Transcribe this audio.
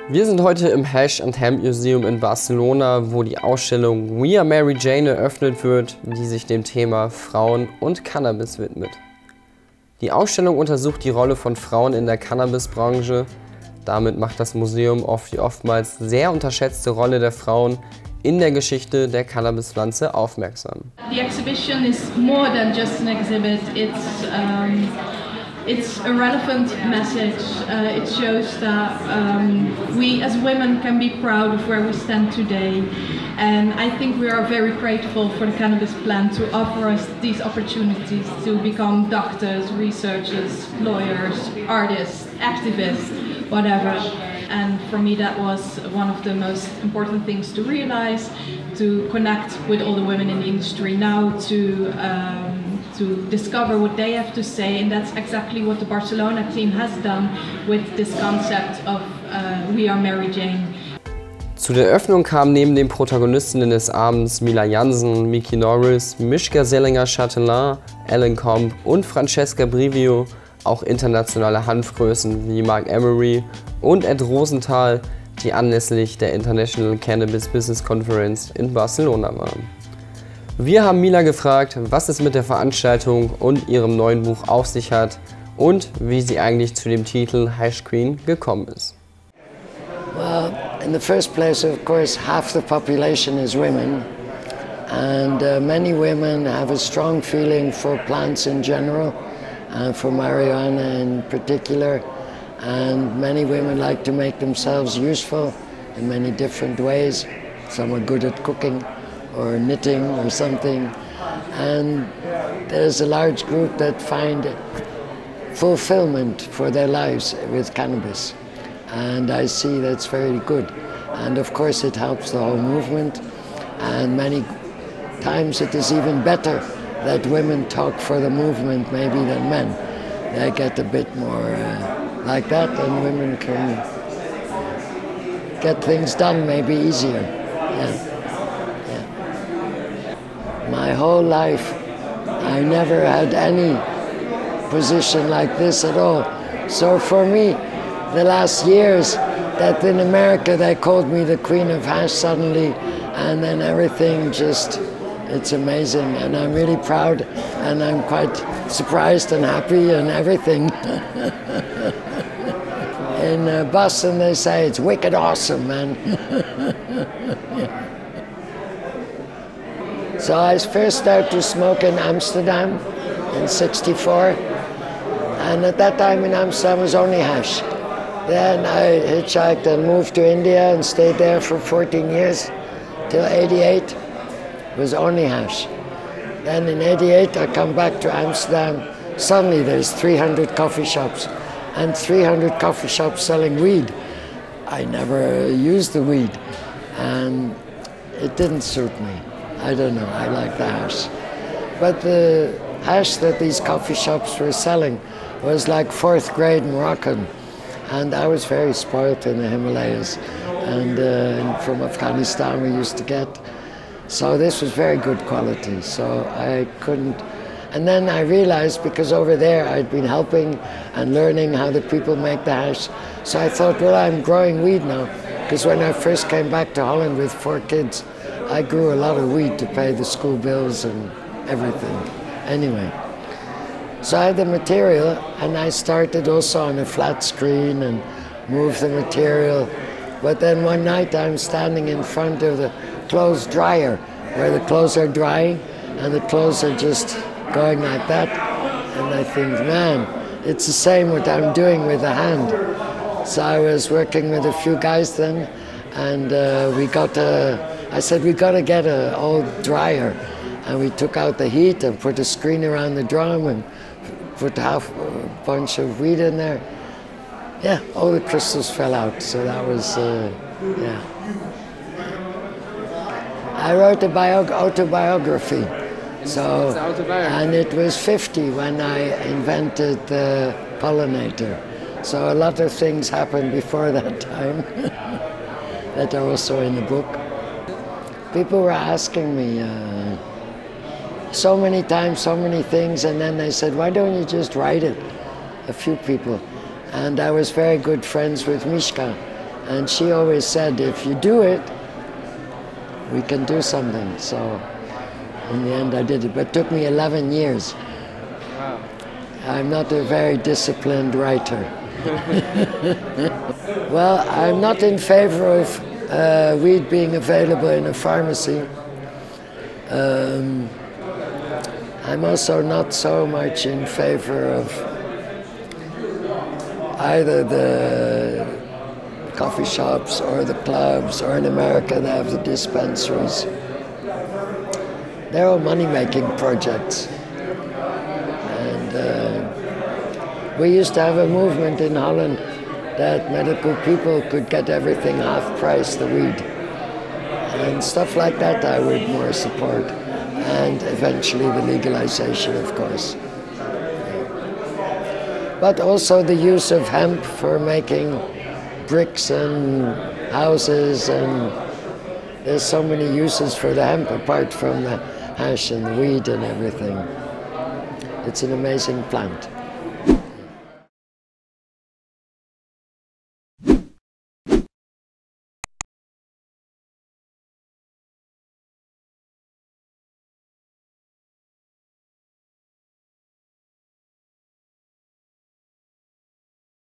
Wir sind heute im Hash and Hemp Museum in Barcelona, wo die Ausstellung We Are Mary Jane eröffnet wird, die sich dem Thema Frauen und Cannabis widmet. Die Ausstellung untersucht die Rolle von Frauen in der Cannabisbranche. Damit macht das Museum auf die oftmals sehr unterschätzte Rolle der Frauen in der Geschichte der Cannabispflanze aufmerksam. The exhibition is more than just an exhibit. It's a relevant message. It shows that we as women can be proud of where we stand today. And I think we are very grateful for the cannabis plant to offer us these opportunities to become doctors, researchers, lawyers, artists, activists, whatever. And for me that was one of the most important things to realize, to connect with all the women in the industry now, to discover what they have to say, and that's exactly what the Barcelona team has done with this concept of We Are Mary Jane. Zu der Eröffnung kamen neben den Protagonistinnen des Abends Mila Jansen, Miki Norris, Mischka Sellinger-Chatelain, Ellen Comp und Francesca Brivio auch internationale Hanfgrößen wie Mark Emery und Ed Rosenthal, die anlässlich der International Cannabis Business Conference in Barcelona waren. Wir haben Mila gefragt, was es mit der Veranstaltung und ihrem neuen Buch auf sich hat und wie sie eigentlich zu dem Titel Hash Queen gekommen ist. Well, in the first place, of course, half the population is women, and many women have a strong feeling for plants in general, and for marijuana in particular, and many women like to make themselves useful in many different ways. Some are good at cooking or knitting or something, and there's a large group that find fulfillment for their lives with cannabis, and I see that's very good. And of course it helps the whole movement, and many times it is even better that women talk for the movement maybe than men. They get a bit more like that, and women can get things done maybe easier. Yeah. My whole life I never had any position like this at all. So for me, the last years that in America they called me the Queen of Hash suddenly, and then everything just, it's amazing, and I'm really proud, and I'm quite surprised and happy and everything. In Boston they say it's wicked awesome, man. Yeah. So I first started to smoke in Amsterdam in '64, and at that time in Amsterdam was only hash. Then I hitchhiked and moved to India and stayed there for 14 years, till '88. It was only hash. Then in '88 I come back to Amsterdam. Suddenly there's 300 coffee shops, and 300 coffee shops selling weed. I never used the weed, and it didn't suit me. I don't know, I like the hash. But the hash that these coffee shops were selling was like 4th grade Moroccan. And I was very spoiled in the Himalayas. And from Afghanistan we used to get. So this was very good quality, so I couldn't. And then I realized, because over there I'd been helping and learning how the people make the hash. So I thought, well, I'm growing weed now. Because when I first came back to Holland with 4 kids, I grew a lot of weed to pay the school bills and everything. Anyway, so I had the material, and I started also on a flat screen and moved the material. But then one night I'm standing in front of the clothes dryer, where the clothes are drying, and the clothes are just going like that. And I think, man, it's the same what I'm doing with the hand. So I was working with a few guys then, and I said, we got to get an old dryer. And we took out the heat and put a screen around the drum and put half a bunch of weed in there. Yeah, all the crystals fell out, so that was, yeah. I wrote a autobiography. So, and it was 50 when I invented the pollinator. So a lot of things happened before that time that are also in the book. People were asking me so many times, so many things, and then they said, why don't you just write it? A few people. And I was very good friends with Mishka, And she always said, if you do it, we can do something. So in the end I did it, but it took me 11 years. Wow. I'm not a very disciplined writer. Well, I'm not in favor of weed being available in a pharmacy. I'm also not so much in favor of either the coffee shops or the clubs, or in America they have the dispensaries. They're all money-making projects. And we used to have a movement in Holland that medical people could get everything half price, the weed. And stuff like that I would more support. And eventually the legalization, of course. But also the use of hemp for making bricks and houses, and there's so many uses for the hemp apart from the hash and the weed and everything. It's an amazing plant.